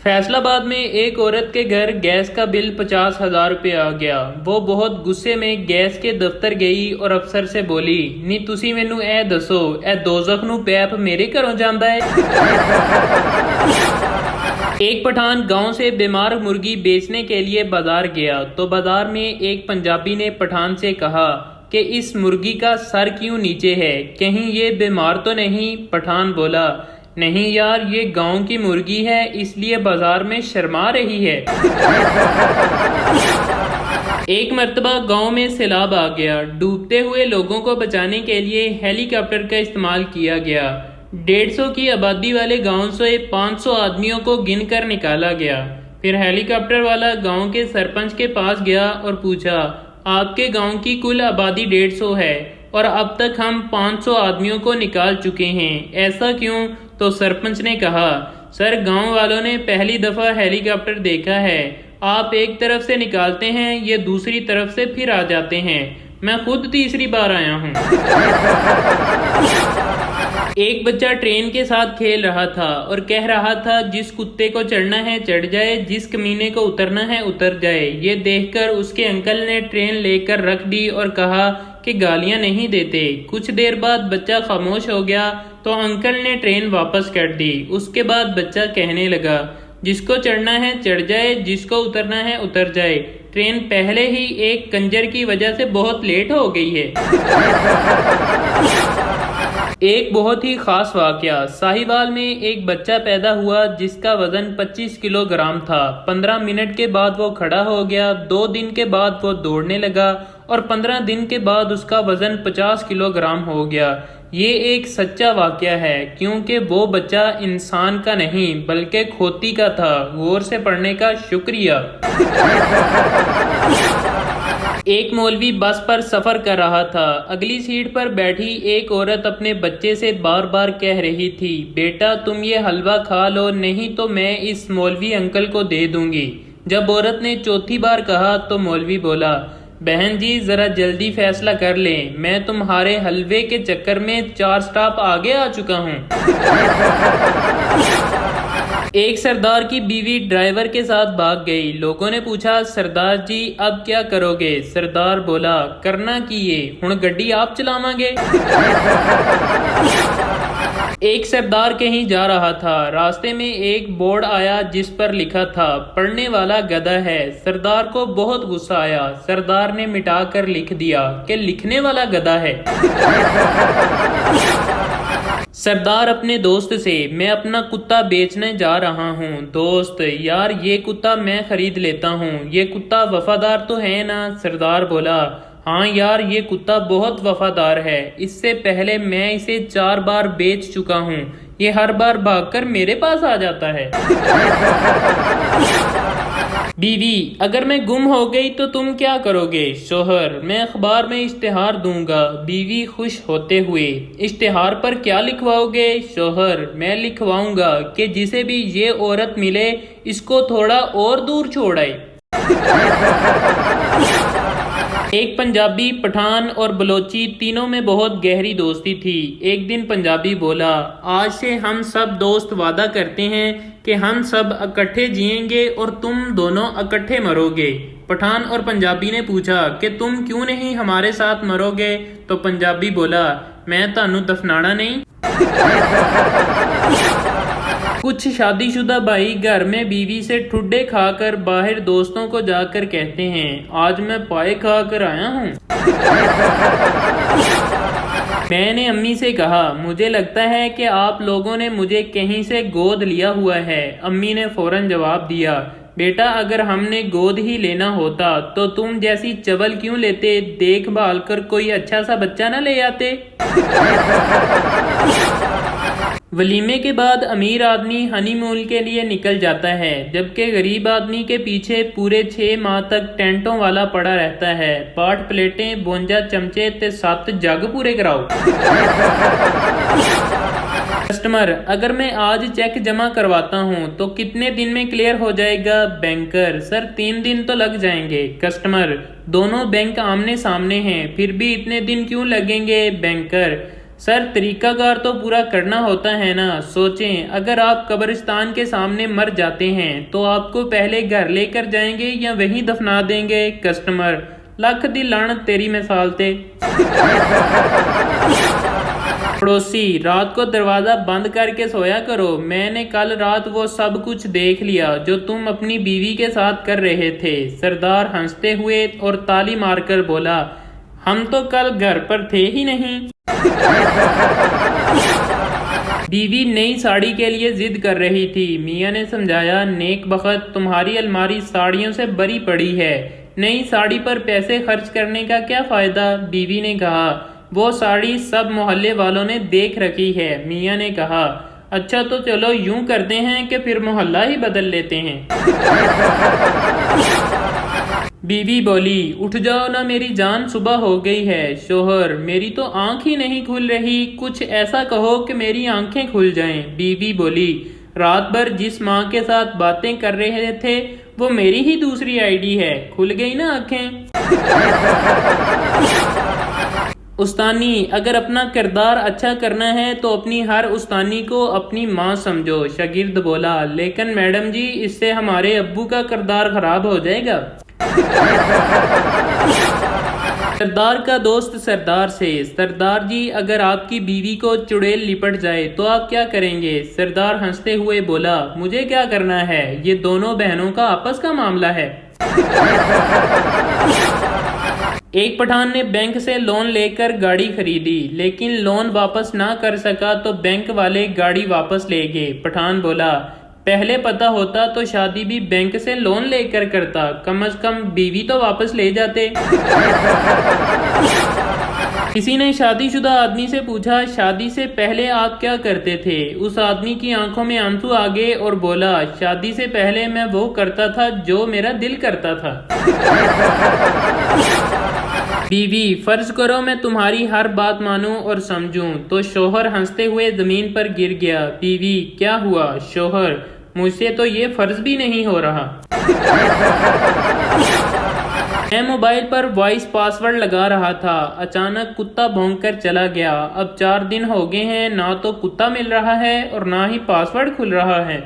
फैसला बाद में एक औरत के घर गैस का बिल 50,000 रुपये आ गया। वो बहुत गुस्से में गैस के दफ्तर गई और अफसर से बोली, नी तुसी मैनू ए दसो, ए दोज़ख नू पैप मेरे घरों जांदा है। एक पठान गांव से बीमार मुर्गी बेचने के लिए बाजार गया तो बाजार में एक पंजाबी ने पठान से कहा कि इस मुर्गी का सर क्यों नीचे है, कहीं ये बीमार तो नहीं। पठान बोला, नहीं यार, ये गांव की मुर्गी है इसलिए बाजार में शर्मा रही है। एक मर्तबा गांव में सैलाब आ गया। डूबते हुए लोगों को बचाने के लिए हेलीकॉप्टर का इस्तेमाल किया गया। 150 की आबादी वाले गांव से 500 आदमियों को गिनकर निकाला गया। फिर हेलीकॉप्टर वाला गांव के सरपंच के पास गया और पूछा, आपके गांव की कुल आबादी 150 है और अब तक हम 500 आदमियों को निकाल चुके हैं, ऐसा क्यों? तो सरपंच ने कहा, सर गांव वालों ने पहली दफा हेलीकॉप्टर देखा है। आप एक तरफ से निकालते हैं, ये दूसरी तरफ से फिर आ जाते हैं। मैं खुद तीसरी बार आया हूँ। एक बच्चा ट्रेन के साथ खेल रहा था और कह रहा था, जिस कुत्ते को चढ़ना है चढ़ जाए, जिस कमीने को उतरना है उतर जाए। ये देखकर उसके अंकल ने ट्रेन लेकर रख दी और कहा कि गालियां नहीं देते। कुछ देर बाद बच्चा खामोश हो गया तो अंकल ने ट्रेन वापस कर दी। उसके बाद बच्चा कहने लगा, जिसको चढ़ना है चढ़ जाए, जिसको उतरना है उतर जाए। ट्रेन पहले ही एक कंजर की वजह से बहुत लेट हो गई है। एक बहुत ही खास वाकया। साहिवाल में एक बच्चा पैदा हुआ जिसका वजन 25 किलोग्राम था। 15 मिनट के बाद वो खड़ा हो गया। 2 दिन के बाद वो दौड़ने लगा और 15 दिन के बाद उसका वजन 50 किलोग्राम हो गया। ये एक सच्चा वाकया है क्योंकि वो बच्चा इंसान का नहीं बल्कि खोती का था। गौर से पढ़ने का शुक्रिया। एक मौलवी बस पर सफर कर रहा था। अगली सीट पर बैठी एक औरत अपने बच्चे से बार बार कह रही थी, बेटा तुम ये हलवा खा लो, नहीं तो मैं इस मौलवी अंकल को दे दूंगी। जब औरत ने चौथी बार कहा तो मौलवी बोला, बहन जी जरा जल्दी फैसला कर लें, मैं तुम्हारे हलवे के चक्कर में 4 स्टॉप आगे आ चुका हूँ। एक सरदार की बीवी ड्राइवर के साथ भाग गई। लोगों ने पूछा, सरदार जी अब क्या करोगे? सरदार बोला, करना की ये हुण गड्डी आप चलावांगे। एक सरदार कहीं जा रहा था। रास्ते में एक बोर्ड आया जिस पर लिखा था, पढ़ने वाला गधा है। सरदार को बहुत गुस्सा आया। सरदार ने मिटाकर लिख दिया कि लिखने वाला गधा है। सरदार अपने दोस्त से, मैं अपना कुत्ता बेचने जा रहा हूँ। दोस्त, यार ये कुत्ता मैं खरीद लेता हूँ, ये कुत्ता वफादार तो है ना? सरदार बोला, हाँ यार ये कुत्ता बहुत वफादार है, इससे पहले मैं इसे 4 बार बेच चुका हूँ, ये हर बार भागकर मेरे पास आ जाता है। बीवी, अगर मैं गुम हो गई तो तुम क्या करोगे? शोहर, मैं अखबार में इश्तिहार दूंगा। बीवी खुश होते हुए, इश्तिहार पर क्या लिखवाओगे? शोहर, मैं लिखवाऊंगा कि जिसे भी ये औरत मिले इसको थोड़ा और दूर छोड़ आए। एक पंजाबी, पठान और बलोची तीनों में बहुत गहरी दोस्ती थी। एक दिन पंजाबी बोला, आज से हम सब दोस्त वादा करते हैं कि हम सब इकट्ठे जिएंगे और तुम दोनों इकट्ठे मरोगे। पठान और पंजाबी ने पूछा कि तुम क्यों नहीं हमारे साथ मरोगे? तो पंजाबी बोला, मैं तानू दफनाना नहीं। कुछ शादीशुदा भाई घर में बीवी से ठुड्डे खाकर बाहर दोस्तों को जाकर कहते हैं, आज मैं पाए खा कर आया हूँ। मैंने अम्मी से कहा, मुझे लगता है कि आप लोगों ने मुझे कहीं से गोद लिया हुआ है। अम्मी ने फौरन जवाब दिया, बेटा अगर हमने गोद ही लेना होता तो तुम जैसी चवल क्यों लेते, देखभाल कर कोई अच्छा सा बच्चा न ले आते। वलीमे के बाद अमीर आदमी हनीमून के लिए निकल जाता है, जबकि गरीब आदमी के पीछे पूरे 6 माह तक टेंटों वाला पड़ा रहता है। 8 प्लेटें, 52 चमचे ते 7 जग पूरे कराओ। कस्टमर, अगर मैं आज चेक जमा करवाता हूँ तो कितने दिन में क्लियर हो जाएगा? बैंकर, सर 3 दिन तो लग जाएंगे। कस्टमर, दोनों बैंक आमने सामने हैं, फिर भी इतने दिन क्यों लगेंगे? बैंकर, سر طریقہ کار تو پورا کرنا ہوتا ہے نا. سوچیں اگر آپ قبرستان کے سامنے مر جاتے ہیں تو آپ کو پہلے گھر لے کر جائیں گے یا وہیں دفنا دیں گے؟ کسٹمر: لکھ دی لعنت تیری مثال تے. پڑوسی: رات کو دروازہ بند کر کے سویا کرو، میں نے کل رات وہ سب کچھ دیکھ لیا جو تم اپنی بیوی کے ساتھ کر رہے تھے. سردار ہنستے ہوئے اور تالی مار کر بولا: ہم تو کل گھر پر تھے ہی نہیں. بیوی نئی ساڑی کے لیے ضد کر رہی تھی. میاں نے سمجھایا: نیک بخت، تمہاری الماری ساڑیوں سے بھری پڑی ہے، نئی ساڑی پر پیسے خرچ کرنے کا کیا فائدہ؟ بیوی نے کہا: وہ ساڑی سب محلے والوں نے دیکھ رکھی ہے. میاں نے کہا: اچھا تو چلو یوں کرتے ہیں کہ پھر محلہ ہی بدل لیتے ہیں. بیوی بولی: اٹھ جاؤ نا میری جان، صبح ہو گئی ہے. شوہر: میری تو آنکھ ہی نہیں کھل رہی، کچھ ایسا کہو کہ میری آنکھیں کھل جائیں. بیوی بولی: رات بھر جس ماں کے ساتھ باتیں کر رہے تھے وہ میری ہی دوسری آئی ڈی ہے، کھل گئی نا آنکھیں. استانی: اگر اپنا کردار اچھا کرنا ہے تو اپنی ہر استانی کو اپنی ماں سمجھو. شاگرد بولا: لیکن میڈم جی اس سے ہمارے ابو کا کردار خراب ہو جائے گا. سردار کا دوست سردار سے: سردار جی اگر آپ کی بیوی کو چڑیل لپٹ جائے تو آپ کیا کریں گے؟ سردار ہنستے ہوئے بولا: مجھے کیا کرنا ہے، یہ دونوں بہنوں کا آپس کا معاملہ ہے. ایک پٹھان نے بینک سے لون لے کر گاڑی خریدی لیکن لون واپس نہ کر سکا تو بینک والے گاڑی واپس لے گئے. پٹھان بولا: پہلے پتہ ہوتا تو شادی بھی بینک سے لون لے کر کرتا، کم از کم بیوی تو واپس لے جاتے. کسی نے شادی شدہ آدمی سے پوچھا: شادی سے پہلے آپ کیا کرتے تھے؟ اس آدمی کی آنکھوں میں آنسو آ گئے اور بولا: شادی سے پہلے میں وہ کرتا تھا جو میرا دل کرتا تھا. بیوی: فرض کرو میں تمہاری ہر بات مانوں اور سمجھوں. تو شوہر ہنستے ہوئے زمین پر گر گیا. بیوی: کیا ہوا؟ شوہر: مجھ سے تو یہ فرض بھی نہیں ہو رہا. میں موبائل پر وائس پاس ورڈ لگا رہا تھا، اچانک کتا بھونک کر چلا گیا. اب 4 دن ہو گئے ہیں، نہ تو کتا مل رہا ہے اور نہ ہی پاس ورڈ کھل رہا ہے.